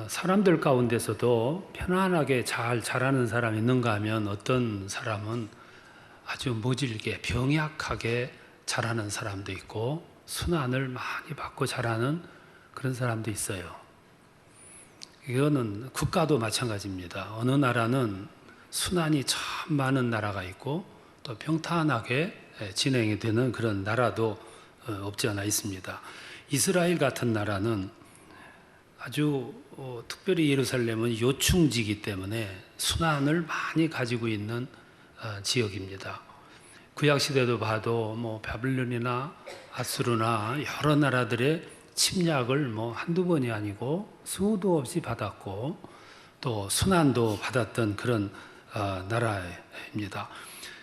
사람들 가운데서도 편안하게 잘 자라는 사람이 있는가 하면 어떤 사람은 아주 모질게 병약하게 자라는 사람도 있고 순환을 많이 받고 자라는 그런 사람도 있어요. 이거는 국가도 마찬가지입니다. 어느 나라는 순환이 참 많은 나라가 있고 또 평탄하게 진행이 되는 그런 나라도 없지 않아 있습니다. 이스라엘 같은 나라는 아주 특별히 예루살렘은 요충지이기 때문에 순환을 많이 가지고 있는 지역입니다. 구약시대도 봐도 뭐 바빌론이나 아수르나 여러 나라들의 침략을 뭐 한두 번이 아니고 수도 없이 받았고 또 순환도 받았던 그런 나라입니다.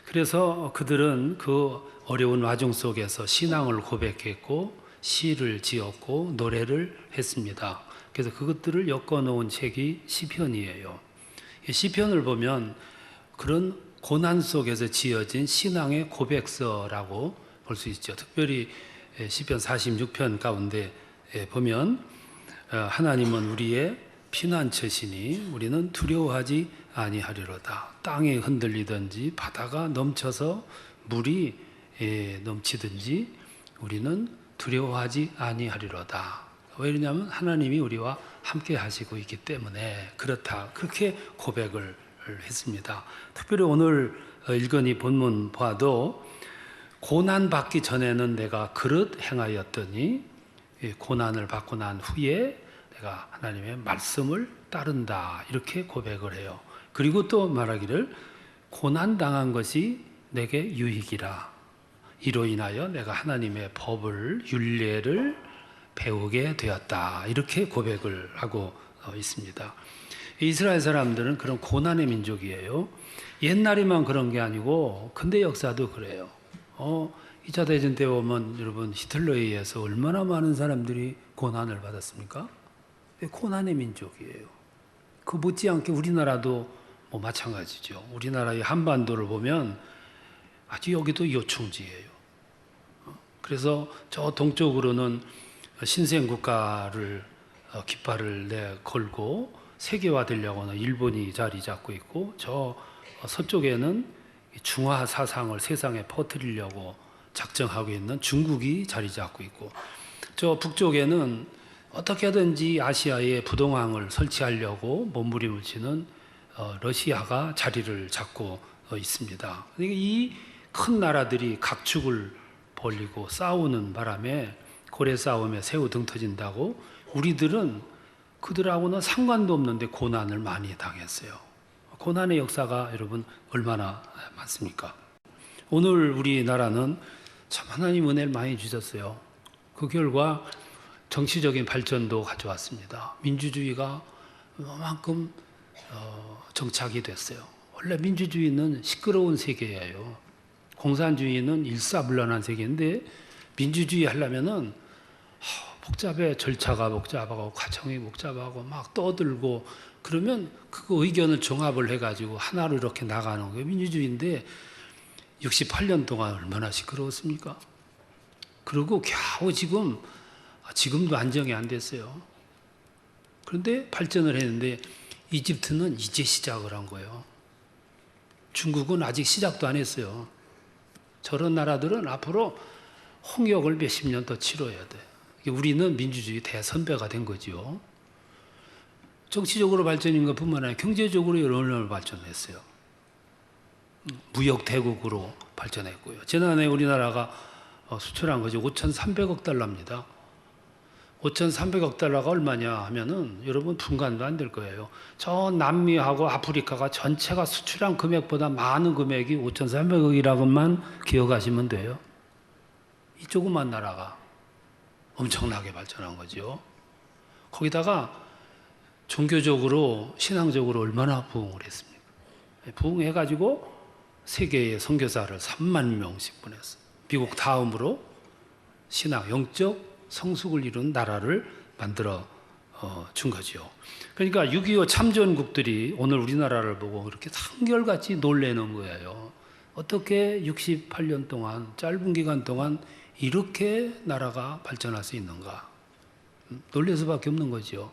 그래서 그들은 그 어려운 와중 속에서 신앙을 고백했고 시를 지었고 노래를 했습니다. 그래서 그것들을 엮어놓은 책이 시편이에요. 시편을 보면 그런 고난 속에서 지어진 신앙의 고백서라고 볼 수 있죠. 특별히 시편 46편 가운데 보면 하나님은 우리의 피난처시니 우리는 두려워하지 아니하리로다. 땅이 흔들리든지 바다가 넘쳐서 물이 넘치든지 우리는 두려워하지 아니하리로다. 왜 그러냐면 하나님이 우리와 함께 하시고 있기 때문에 그렇다. 그렇게 고백을 했습니다. 특별히 오늘 읽은 이 본문 봐도 고난 받기 전에는 내가 그릇 행하였더니 고난을 받고 난 후에 내가 하나님의 말씀을 따른다. 이렇게 고백을 해요. 그리고 또 말하기를 고난 당한 것이 내게 유익이라. 이로 인하여 내가 하나님의 법을 율례를 배우게 되었다. 이렇게 고백을 하고 있습니다. 이스라엘 사람들은 그런 고난의 민족이에요. 옛날에만 그런 게 아니고 근대 역사도 그래요. 2차 대전 때 보면 여러분 히틀러에 의해서 얼마나 많은 사람들이 고난을 받았습니까? 고난의 민족이에요. 그 못지않게 우리나라도 뭐 마찬가지죠. 우리나라의 한반도를 보면 아주 여기도 요충지예요. 그래서 저 동쪽으로는 신생국가를 깃발을 내걸고 세계화되려고는 일본이 자리 잡고 있고 저 서쪽에는 중화 사상을 세상에 퍼뜨리려고 작정하고 있는 중국이 자리 잡고 있고 저 북쪽에는 어떻게든지 아시아에 부동항을 설치하려고 몸부림을 치는 러시아가 자리를 잡고 있습니다. 이 큰 나라들이 각축을 벌리고 싸우는 바람에 고래 싸움에 새우 등 터진다고 우리들은 그들하고는 상관도 없는데 고난을 많이 당했어요. 고난의 역사가 여러분 얼마나 많습니까? 오늘 우리나라는 참 하나님 은혜를 많이 주셨어요. 그 결과 정치적인 발전도 가져왔습니다. 민주주의가 그만큼 정착이 됐어요. 원래 민주주의는 시끄러운 세계예요. 공산주의는 일사불란한 세계인데 민주주의 하려면은 복잡해. 절차가 복잡하고 과정이 복잡하고 막 떠들고 그러면 그 의견을 종합을 해가지고 하나로 이렇게 나가는 거예요. 민주주의인데 68년 동안 얼마나 시끄러웠습니까? 그리고 겨우 지금도 안정이 안 됐어요. 그런데 발전을 했는데 이집트는 이제 시작을 한 거예요. 중국은 아직 시작도 안 했어요. 저런 나라들은 앞으로 홍역을 몇십 년 더 치러야 돼. 우리는 민주주의 대선배가 된 거죠. 정치적으로 발전인 것뿐만 아니라 경제적으로 얼마나 발전했어요. 무역 대국으로 발전했고요. 지난해 우리나라가 수출한 것이 5,300억 달러입니다. 5,300억 달러가 얼마냐 하면은 여러분 분간도 안 될 거예요. 저 남미하고 아프리카가 전체가 수출한 금액보다 많은 금액이 5,300억이라고만 기억하시면 돼요. 이 조그만 나라가 엄청나게 발전한 거죠. 거기다가 종교적으로 신앙적으로 얼마나 부흥을 했습니까? 부흥해가지고 세계에 선교사를 3만 명씩 보냈어요. 미국 다음으로 신앙, 영적 성숙을 이룬 나라를 만들어 준 거죠. 그러니까 6.25 참전국들이 오늘 우리나라를 보고 그렇게 한결같이 놀래는 거예요. 어떻게 68년 동안 짧은 기간 동안 이렇게 나라가 발전할 수 있는가? 놀랄 수밖에 없는 거죠.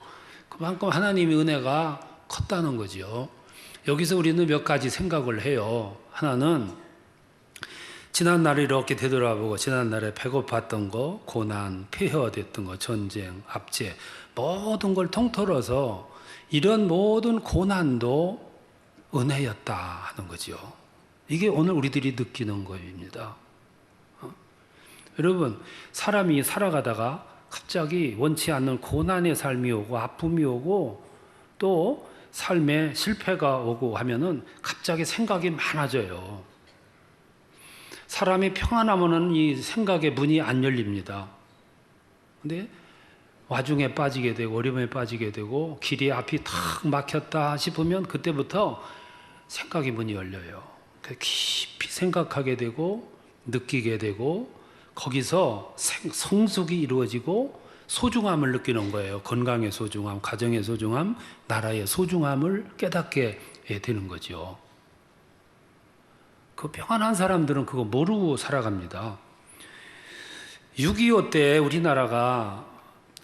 그만큼 하나님의 은혜가 컸다는 거죠. 여기서 우리는 몇 가지 생각을 해요. 하나는 지난날을 이렇게 되돌아보고 지난날에 배고팠던 거, 고난, 폐허됐던 거, 전쟁, 압제 모든 걸 통틀어서 이런 모든 고난도 은혜였다 하는 거죠. 이게 오늘 우리들이 느끼는 거입니다. 여러분, 사람이 살아가다가 갑자기 원치 않는 고난의 삶이 오고 아픔이 오고 또 삶에 실패가 오고 하면은 갑자기 생각이 많아져요. 사람이 평안하면은 이 생각의 문이 안 열립니다. 근데 와중에 빠지게 되고 어려움에 빠지게 되고 길이 앞이 탁 막혔다 싶으면 그때부터 생각의 문이 열려요. 깊이 생각하게 되고 느끼게 되고 거기서 성숙이 이루어지고 소중함을 느끼는 거예요. 건강의 소중함, 가정의 소중함, 나라의 소중함을 깨닫게 되는 거죠. 그 평안한 사람들은 그거 모르고 살아갑니다. 6.25 때 우리나라가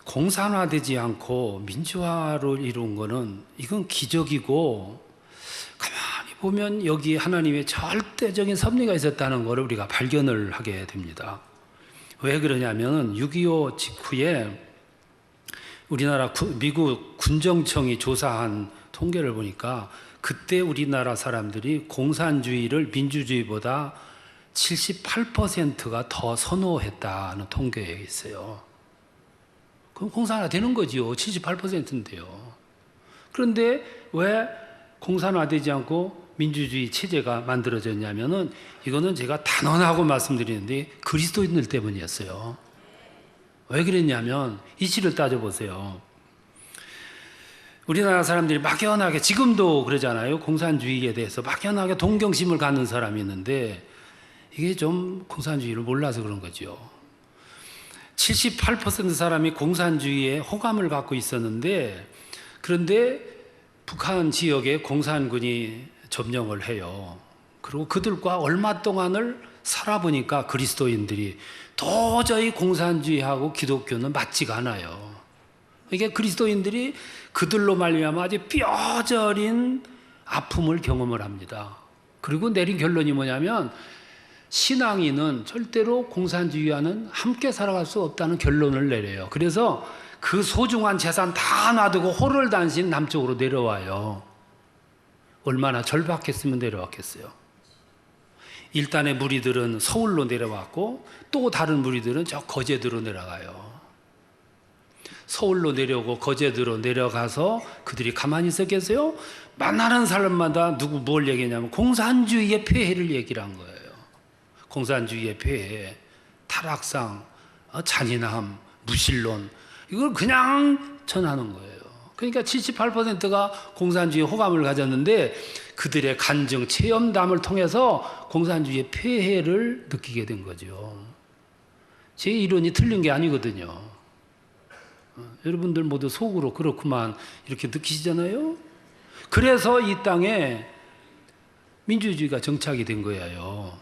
공산화되지 않고 민주화를 이룬 거는 이건 기적이고 가만히 보면 여기 하나님의 절대적인 섭리가 있었다는 것을 우리가 발견을 하게 됩니다. 왜 그러냐면 6.25 직후에 우리나라 미국 군정청이 조사한 통계를 보니까 그때 우리나라 사람들이 공산주의를 민주주의보다 78%가 더 선호했다는 통계에 있어요. 그럼 공산화 되는 거지요. 78%인데요. 그런데 왜 공산화되지 않고 민주주의 체제가 만들어졌냐면은 이거는 제가 단언하고 말씀드리는데 그리스도인들 때문이었어요. 왜 그랬냐면 이치를 따져보세요. 우리나라 사람들이 막연하게 지금도 그러잖아요. 공산주의에 대해서 막연하게 동경심을 갖는 사람이 있는데 이게 좀 공산주의를 몰라서 그런 거죠. 78% 사람이 공산주의에 호감을 갖고 있었는데 그런데 북한 지역에 공산군이 점령을 해요. 그리고 그들과 얼마 동안을 살아보니까 그리스도인들이 도저히 공산주의하고 기독교는 맞지가 않아요. 이게 그리스도인들이 그들로 말미암아 아주 뼈저린 아픔을 경험을 합니다. 그리고 내린 결론이 뭐냐면 신앙인은 절대로 공산주의와는 함께 살아갈 수 없다는 결론을 내려요. 그래서 그 소중한 재산 다 놔두고 호롤단신 남쪽으로 내려와요. 얼마나 절박했으면 내려왔겠어요. 일단의 무리들은 서울로 내려왔고 또 다른 무리들은 저 거제도로 내려가요. 서울로 내려오고 거제도로 내려가서 그들이 가만히 있었겠어요? 만나는 사람마다 누구 뭘 얘기했냐면 공산주의의 폐해를 얘기를 한 거예요. 공산주의의 폐해, 타락상, 잔인함, 무신론 이걸 그냥 전하는 거예요. 그러니까 78%가 공산주의에 호감을 가졌는데 그들의 간증, 체험담을 통해서 공산주의의 폐해를 느끼게 된 거죠. 제 이론이 틀린 게 아니거든요. 여러분들 모두 속으로 그렇구만 이렇게 느끼시잖아요. 그래서 이 땅에 민주주의가 정착이 된 거예요.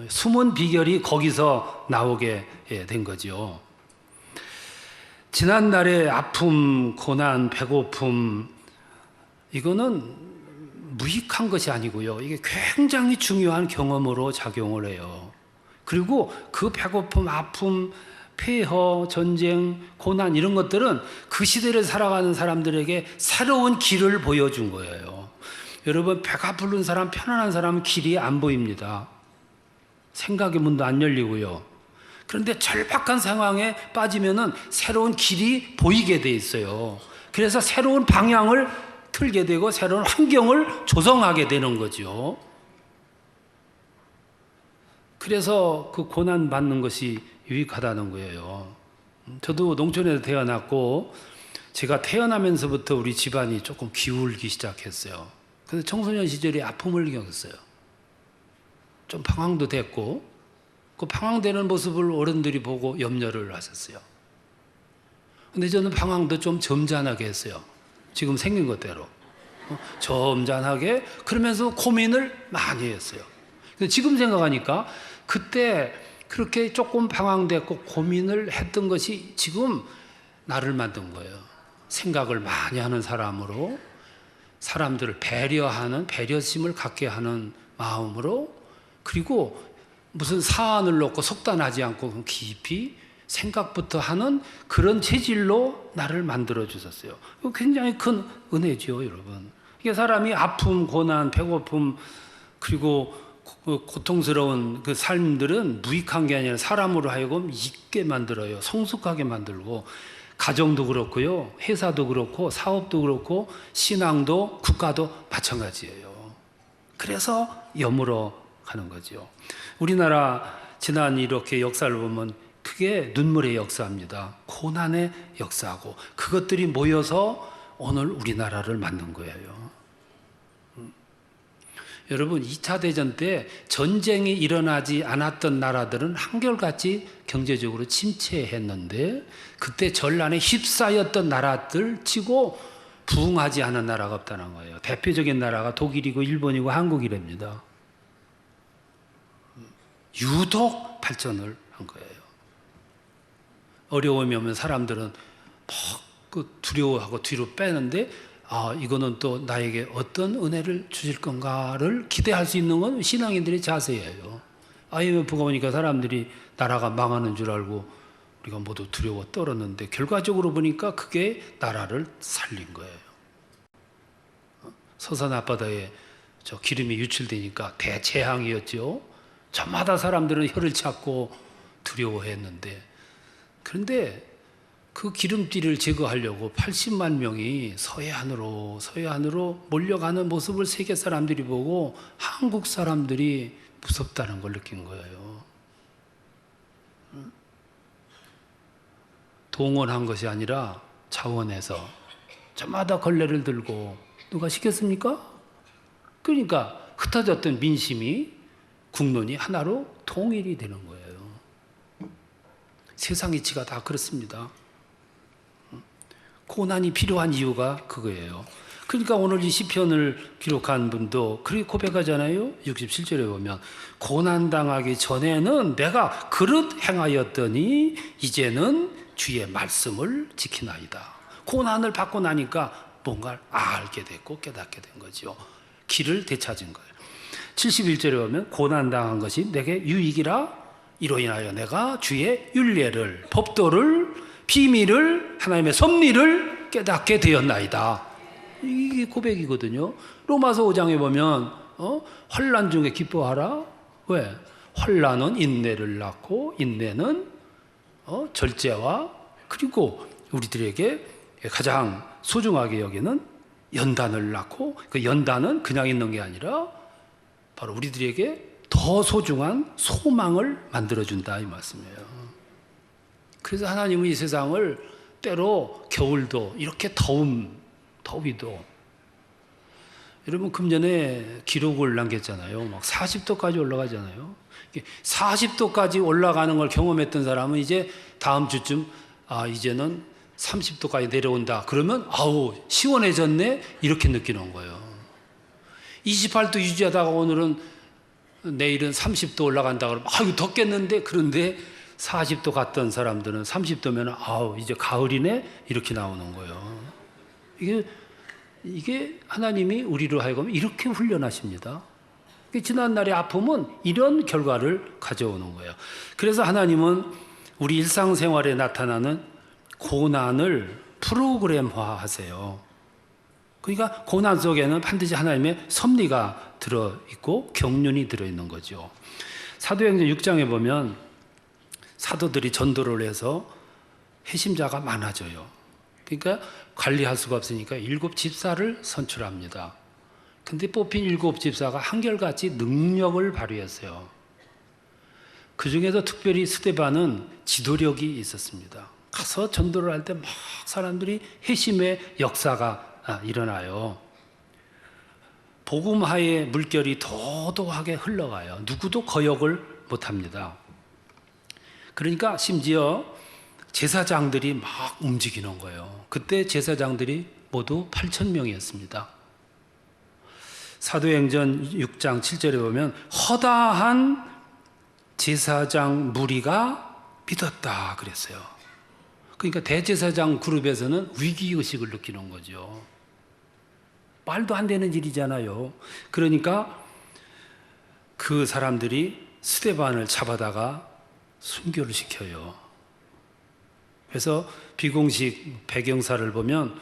숨은 비결이 거기서 나오게 된 거죠. 지난날의 아픔, 고난, 배고픔 이거는 무익한 것이 아니고요. 이게 굉장히 중요한 경험으로 작용을 해요. 그리고 그 배고픔, 아픔, 폐허, 전쟁, 고난 이런 것들은 그 시대를 살아가는 사람들에게 새로운 길을 보여준 거예요. 여러분 배가 부른 사람, 편안한 사람은 길이 안 보입니다. 생각의 문도 안 열리고요. 그런데 절박한 상황에 빠지면은 새로운 길이 보이게 돼 있어요. 그래서 새로운 방향을 틀게 되고 새로운 환경을 조성하게 되는 거죠. 그래서 그 고난 받는 것이 유익하다는 거예요. 저도 농촌에서 태어났고 제가 태어나면서부터 우리 집안이 조금 기울기 시작했어요. 그래서 청소년 시절에 아픔을 겪었어요. 좀 방황도 됐고 그 방황되는 모습을 어른들이 보고 염려를 하셨어요. 근데 저는 방황도 좀 점잖하게 했어요. 지금 생긴 것대로 점잖하게 그러면서 고민을 많이 했어요. 근데 지금 생각하니까 그때 그렇게 조금 방황됐고 고민을 했던 것이 지금 나를 만든 거예요. 생각을 많이 하는 사람으로 사람들을 배려하는 배려심을 갖게 하는 마음으로 그리고 무슨 사안을 놓고 속단하지 않고 깊이 생각부터 하는 그런 체질로 나를 만들어 주셨어요. 이거 굉장히 큰 은혜죠, 여러분. 이게 사람이 아픔, 고난, 배고픔 그리고 고통스러운 그 삶들은 무익한 게 아니라 사람으로 하여금 있게 만들어요. 성숙하게 만들고 가정도 그렇고요, 회사도 그렇고 사업도 그렇고 신앙도 국가도 마찬가지예요. 그래서 여물어 가는 거죠. 우리나라 지난 이렇게 역사를 보면 그게 눈물의 역사입니다. 고난의 역사고 그것들이 모여서 오늘 우리나라를 만든 거예요. 여러분 2차 대전 때 전쟁이 일어나지 않았던 나라들은 한결같이 경제적으로 침체했는데 그때 전란에 휩싸였던 나라들 치고 부흥하지 않은 나라가 없다는 거예요. 대표적인 나라가 독일이고 일본이고 한국이랍니다. 유독 발전을 한 거예요. 어려움이 오면 사람들은 막 두려워하고 뒤로 빼는데 이거는 또 나에게 어떤 은혜를 주실 건가를 기대할 수 있는 건 신앙인들의 자세예요. IMF가 오니까 사람들이 나라가 망하는 줄 알고 우리가 모두 두려워 떨었는데 결과적으로 보니까 그게 나라를 살린 거예요. 서산 앞바다에 저 기름이 유출되니까 대재앙이었죠. 저마다 사람들은 혀를 찾고 두려워했는데 그런데 그 기름띠를 제거하려고 80만 명이 서해안으로 몰려가는 모습을 세계 사람들이 보고 한국 사람들이 무섭다는 걸 느낀 거예요. 동원한 것이 아니라 자원해서 저마다 걸레를 들고 누가 시켰습니까? 그러니까 흩어졌던 민심이 국론이 하나로 통일이 되는 거예요. 세상 이치가 다 그렇습니다. 고난이 필요한 이유가 그거예요. 그러니까 오늘 이 시편을 기록한 분도 그렇게 고백하잖아요. 67절에 보면 고난당하기 전에는 내가 그릇 행하였더니 이제는 주의 말씀을 지키나이다. 고난을 받고 나니까 뭔가를 알게 됐고 깨닫게 된 거죠. 길을 되찾은 거예요. 71절에 보면 고난당한 것이 내게 유익이라 이로 인하여 내가 주의 율례를 법도를 비밀을 하나님의 섭리를 깨닫게 되었나이다. 이게 고백이거든요. 로마서 5장에 보면 환난 중에 기뻐하라. 왜? 환난은 인내를 낳고 인내는 절제와 그리고 우리들에게 가장 소중하게 여기는 연단을 낳고 그 연단은 그냥 있는 게 아니라 바로 우리들에게 더 소중한 소망을 만들어준다 이 말씀이에요. 그래서 하나님은 이 세상을 때로 겨울도 이렇게 더위도 여러분 금년에 기록을 남겼잖아요. 막 40도까지 올라가잖아요. 40도까지 올라가는 걸 경험했던 사람은 이제 다음 주쯤 이제는 30도까지 내려온다. 그러면 아우 시원해졌네 이렇게 느끼는 거예요. 28도 유지하다가 내일은 30도 올라간다 그러면 이거 덥겠는데 그런데 40도 갔던 사람들은 30도면 아우 이제 가을이네 이렇게 나오는 거예요. 이게 하나님이 우리로 하여금 이렇게 훈련하십니다. 지난날의 아픔은 이런 결과를 가져오는 거예요. 그래서 하나님은 우리 일상생활에 나타나는 고난을 프로그램화 하세요. 그러니까 고난 속에는 반드시 하나님의 섭리가 들어있고 경륜이 들어있는 거죠. 사도행전 6장에 보면 사도들이 전도를 해서 회심자가 많아져요. 그러니까 관리할 수가 없으니까 7 집사를 선출합니다. 근데 뽑힌 7 집사가 한결같이 능력을 발휘했어요. 그 중에서 특별히 스데반은 지도력이 있었습니다. 가서 전도를 할 때 막 사람들이 회심의 역사가 일어나요. 복음화의 물결이 도도하게 흘러가요. 누구도 거역을 못합니다. 그러니까 심지어 제사장들이 막 움직이는 거예요. 그때 제사장들이 모두 8,000명이었습니다. 사도행전 6장 7절에 보면 허다한 제사장 무리가 믿었다 그랬어요. 그러니까 대제사장 그룹에서는 위기의식을 느끼는 거죠. 말도 안 되는 일이잖아요. 그러니까 그 사람들이 스데반을 잡아다가 순교를 시켜요. 그래서 비공식 배경사를 보면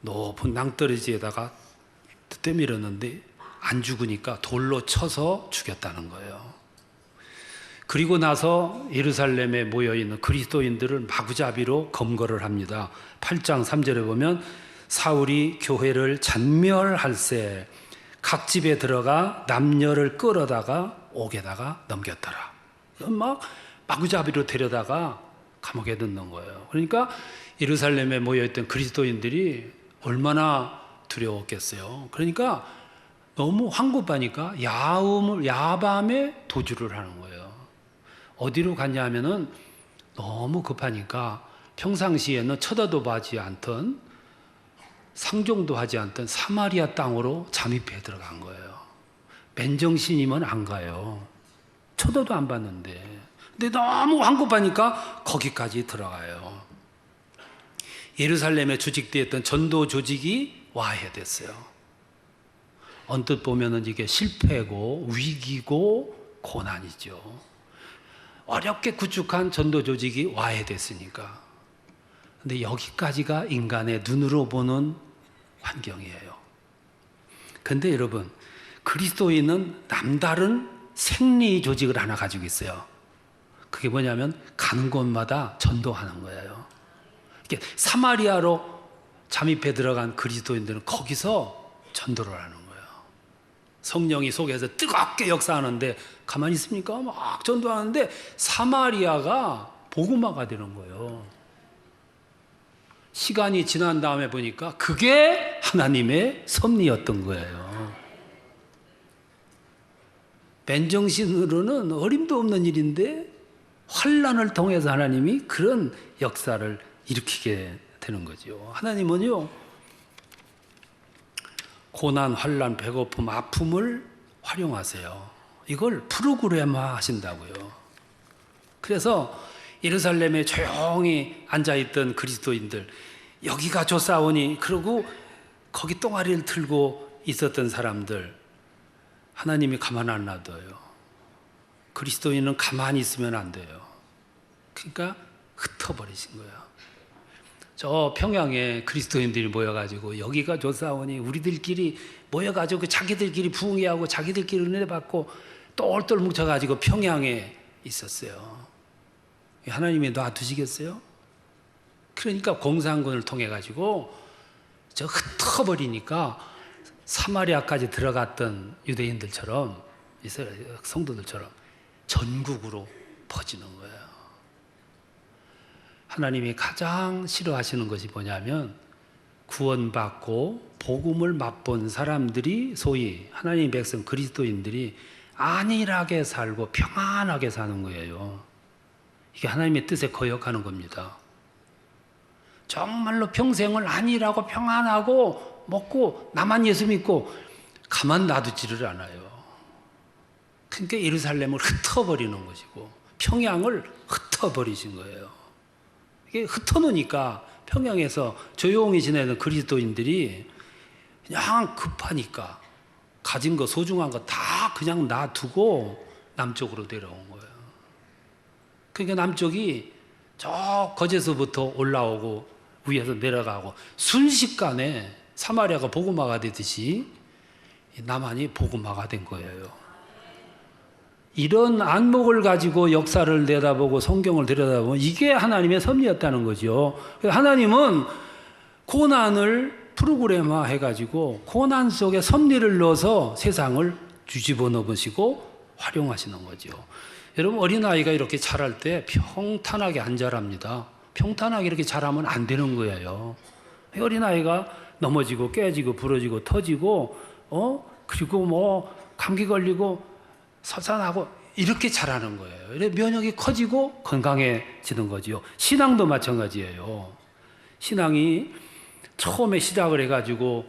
높은 낭떠러지에다가 떠밀었는데 안 죽으니까 돌로 쳐서 죽였다는 거예요. 그리고 나서 예루살렘에 모여있는 그리스도인들을 마구잡이로 검거를 합니다. 8장 3절에 보면 사울이 교회를 잔멸할세 각 집에 들어가 남녀를 끌어다가 옥에다가 넘겼더라. 막 마구잡이로 데려다가 감옥에 넣는 거예요. 그러니까 예루살렘에 모여있던 그리스도인들이 얼마나 두려웠겠어요. 그러니까 너무 황급하니까 야밤에 도주를 하는 거예요. 어디로 갔냐 하면은 너무 급하니까 평상시에는 쳐다도 보지 않던 상종도 하지 않던 사마리아 땅으로 잠입해 들어간 거예요. 맨정신이면 안 가요. 쳐다도 안 봤는데. 근데 너무 황급하니까 거기까지 들어가요. 예루살렘에 조직되어 있던 전도 조직이 와해됐어요. 언뜻 보면은 이게 실패고 위기고 고난이죠. 어렵게 구축한 전도 조직이 와해됐으니까. 근데 여기까지가 인간의 눈으로 보는 환경이에요. 근데 여러분, 그리스도인은 남다른 생리 조직을 하나 가지고 있어요. 그게 뭐냐면 가는 곳마다 전도하는 거예요. 이렇게 사마리아로 잠입해 들어간 그리스도인들은 거기서 전도를 하는 거예요. 성령이 속에서 뜨겁게 역사하는데 가만히 있습니까? 막 전도하는데 사마리아가 복음화가 되는 거예요. 시간이 지난 다음에 보니까 그게 하나님의 섭리였던 거예요. 맨정신으로는 어림도 없는 일인데 환난을 통해서 하나님이 그런 역사를 일으키게 되는 거죠. 하나님은요, 고난, 환난, 배고픔, 아픔을 활용하세요. 이걸 프로그램화 하신다고요. 그래서 예루살렘에 조용히 앉아있던 그리스도인들, 여기가 조사오니, 그러고 거기 똥아리를 틀고 있었던 사람들, 하나님이 가만 안 놔둬요. 그리스도인은 가만히 있으면 안 돼요. 그러니까 흩어버리신 거예요. 저 평양에 그리스도인들이 모여가지고 여기가 조사오니 우리들끼리 모여가지고 자기들끼리 부흥회하고 자기들끼리 은혜 받고 똘똘 뭉쳐가지고 평양에 있었어요. 하나님이 놔두시겠어요? 그러니까 공산군을 통해 가지고 저 흩어버리니까 사마리아까지 들어갔던 유대인들처럼 이스라엘 성도들처럼 전국으로 퍼지는 거예요. 하나님이 가장 싫어하시는 것이 뭐냐면 구원받고 복음을 맛본 사람들이 소위 하나님의 백성 그리스도인들이 안일하게 살고 평안하게 사는 거예요. 이게 하나님의 뜻에 거역하는 겁니다. 정말로 평생을 안일하고 평안하고 먹고 나만 예수 믿고 가만 놔두지를 않아요. 그러니까 예루살렘을 흩어버리는 것이고 평양을 흩어버리신 거예요. 이게 흩어놓으니까 평양에서 조용히 지내는 그리스도인들이 그냥 급하니까 가진 거 소중한 거 다 그냥 놔두고 남쪽으로 내려온 거예요. 그러니까 남쪽이 저 거제서부터 올라오고 위에서 내려가고 순식간에 사마리아가 복음화가 되듯이 남한이 복음화가 된 거예요. 이런 안목을 가지고 역사를 내다보고 성경을 들여다보면 이게 하나님의 섭리였다는 거죠. 하나님은 고난을 프로그램화 해가지고 고난 속에 섭리를 넣어서 세상을 뒤집어 놓으시고 활용하시는 거죠. 여러분, 어린아이가 이렇게 자랄 때 평탄하게 안 자랍니다. 평탄하게 이렇게 자라면 안 되는 거예요. 어린아이가 넘어지고 깨지고 부러지고 터지고 그리고 뭐 감기 걸리고 설산하고 이렇게 자라는 거예요. 이래 면역이 커지고 건강해지는 거지요. 신앙도 마찬가지예요. 신앙이 처음에 시작을 해가지고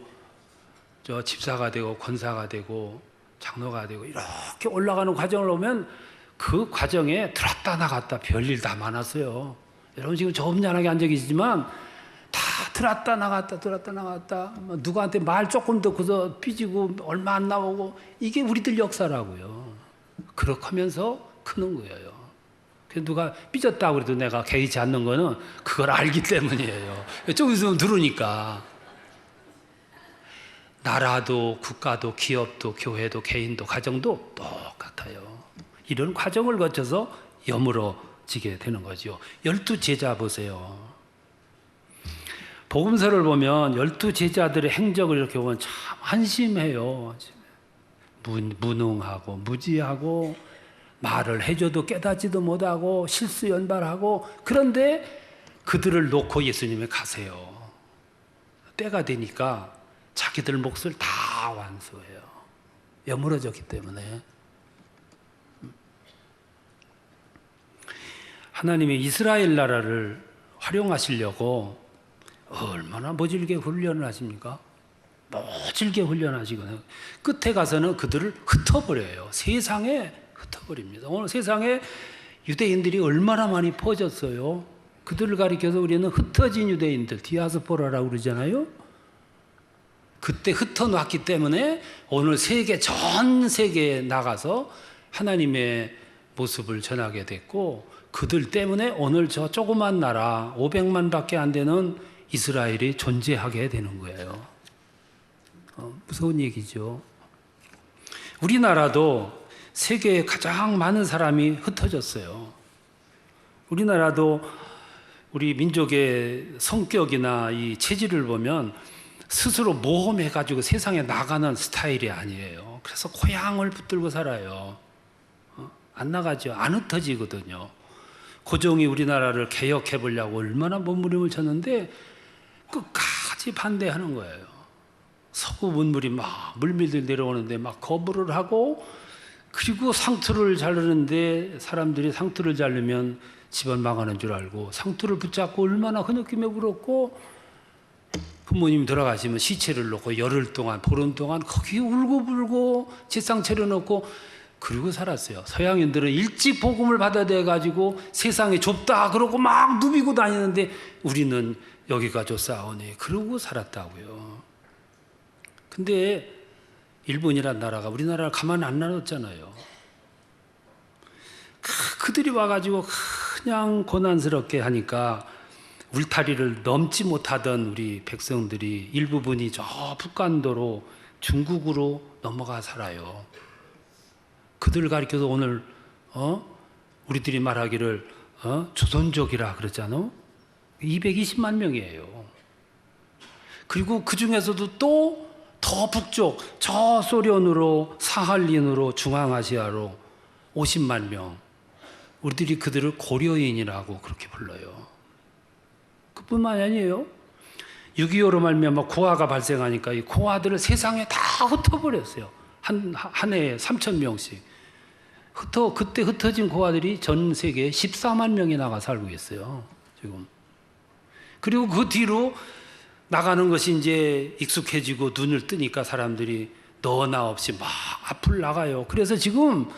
저 집사가 되고 권사가 되고 장로가 되고 이렇게 올라가는 과정을 보면 그 과정에 들었다 나갔다 별일 다 많았어요. 여러분 지금 점잖하게 앉아 계시지만 다 들었다 나갔다 들었다 나갔다 누구한테 말 조금 듣고서 삐지고 얼마 안 나오고 이게 우리들 역사라고요. 그렇게 하면서 크는 거예요. 그래서 누가 삐졌다고 그래도 내가 개의치 않는 거는 그걸 알기 때문이에요. 좀 있으면 들으니까. 나라도 국가도 기업도 교회도 개인도 가정도 똑같아요. 이런 과정을 거쳐서 여물어지게 되는 거죠. 12제자 보세요. 복음서를 보면 12제자들의 행적을 이렇게 보면 참 한심해요. 무능하고 무지하고 말을 해줘도 깨닫지도 못하고 실수 연발하고, 그런데 그들을 놓고 예수님이 가세요. 때가 되니까 자기들 몫을 다 완수해요. 여물어졌기 때문에. 하나님이 이스라엘 나라를 활용하시려고 얼마나 모질게 훈련을 하십니까? 모질게 훈련하시거든요. 끝에 가서는 그들을 흩어버려요. 세상에 흩어버립니다. 오늘 세상에 유대인들이 얼마나 많이 퍼졌어요. 그들을 가리켜서 우리는 흩어진 유대인들, 디아스포라라고 그러잖아요. 그때 흩어놨기 때문에 오늘 전 세계에 나가서 하나님의 모습을 전하게 됐고, 그들 때문에 오늘 저 조그만 나라 500만 밖에 안 되는 이스라엘이 존재하게 되는 거예요. 무서운 얘기죠. 우리나라도 세계에 가장 많은 사람이 흩어졌어요. 우리나라도 우리 민족의 성격이나 이 체질을 보면 스스로 모험해가지고 세상에 나가는 스타일이 아니에요. 그래서 고향을 붙들고 살아요. 안 나가죠. 안 흩어지거든요. 고종이 우리나라를 개혁해 보려고 얼마나 몸부림을 쳤는데 끝까지 반대하는 거예요. 서구 문물이 막 물밀들 내려오는데 막 거부를 하고, 그리고 상투를 자르는데 사람들이 상투를 자르면 집안 망하는 줄 알고 상투를 붙잡고 얼마나 흐느끼며 울었고, 부모님 돌아가시면 시체를 놓고 열흘 동안 보름 동안 거기 울고불고 제상 차려놓고 그러고 살았어요. 서양인들은 일찍 복음을 받아들여 가지고 세상이 좁다 그러고 막 누비고 다니는데 우리는 여기가 좁사오니 그러고 살았다고요. 근데 일본이란 나라가 우리나라를 가만 안 놔뒀잖아요. 그들이 와가지고 그냥 고난스럽게 하니까 울타리를 넘지 못하던 우리 백성들이 일부분이 저 북간도로 중국으로 넘어가 살아요. 그들을 가리켜서 오늘 우리들이 말하기를 조선족이라 그러잖아. 220만 명이에요. 그리고 그 중에서도 또 더 북쪽 저 소련으로 사할린으로 중앙아시아로 50만 명. 우리들이 그들을 고려인이라고 그렇게 불러요. 그뿐만이 아니에요. 6.25로 말미암아 고아가 발생하니까 이 고아들을 세상에 다 흩어버렸어요. 한 해에 3,000명씩. 그때 흩어진 고아들이 전 세계에 14만 명이 나가 살고 있어요. 지금. 그리고 그 뒤로 나가는 것이 이제 익숙해지고 눈을 뜨니까 사람들이 너나 없이 막 앞을 나가요. 그래서 지금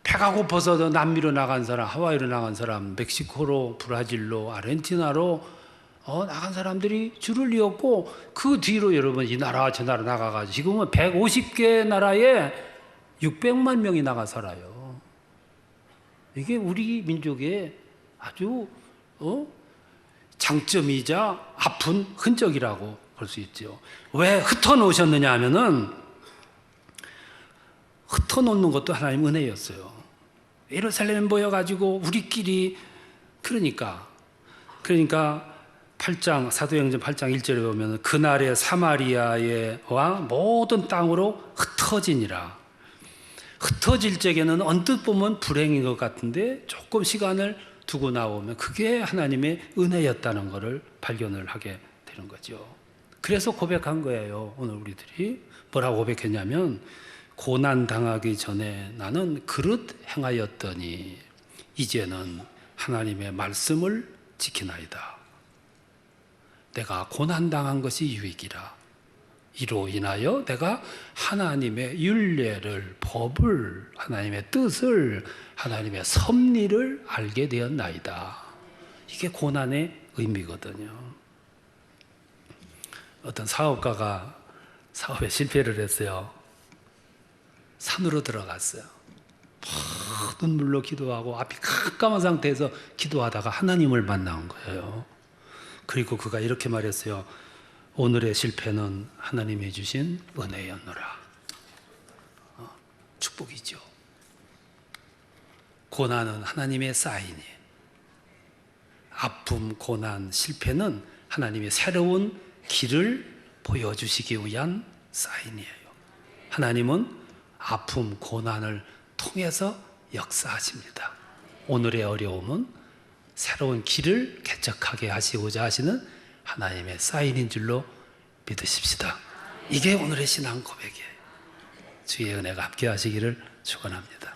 배가 고파서 남미로 나간 사람, 하와이로 나간 사람, 멕시코로, 브라질로, 아르헨티나로 나간 사람들이 줄을 이었고, 그 뒤로 여러분 이 나라 저 나라 나가가지고 지금은 150개 나라에 600만 명이 나가 살아요. 이게 우리 민족의 아주 장점이자 아픈 흔적이라고 볼 수 있죠. 왜 흩어놓으셨느냐 하면은 흩어놓는 것도 하나님 은혜였어요. 예루살렘에 모여가지고 우리끼리 그러니까 8장 사도행전 8장 1절에 보면 그날의 사마리아와 모든 땅으로 흩어지니라. 흩어질 적에는 언뜻 보면 불행인 것 같은데 조금 시간을 두고 나오면 그게 하나님의 은혜였다는 것을 발견을 하게 되는 거죠. 그래서 고백한 거예요. 오늘 우리들이 뭐라고 고백했냐면, 고난 당하기 전에 나는 그릇 행하였더니 이제는 하나님의 말씀을 지키나이다. 내가 고난 당한 것이 유익이라. 이로 인하여 내가 하나님의 율례를, 법을, 하나님의 뜻을, 하나님의 섭리를 알게 되었나이다. 이게 고난의 의미거든요. 어떤 사업가가 사업에 실패를 했어요. 산으로 들어갔어요. 막 눈물로 기도하고 앞이 깜깜한 상태에서 기도하다가 하나님을 만난 거예요. 그리고 그가 이렇게 말했어요. 오늘의 실패는 하나님이 주신 은혜였노라. 축복이죠. 고난은 하나님의 사인이에요. 아픔, 고난, 실패는 하나님의 새로운 길을 보여주시기 위한 사인이에요. 하나님은 아픔, 고난을 통해서 역사하십니다. 오늘의 어려움은 새로운 길을 개척하게 하시고자 하시는 하나님의 사인인 줄로 믿으십시다. 이게 오늘의 신앙 고백이에요. 주의 은혜가 함께 하시기를 축원합니다.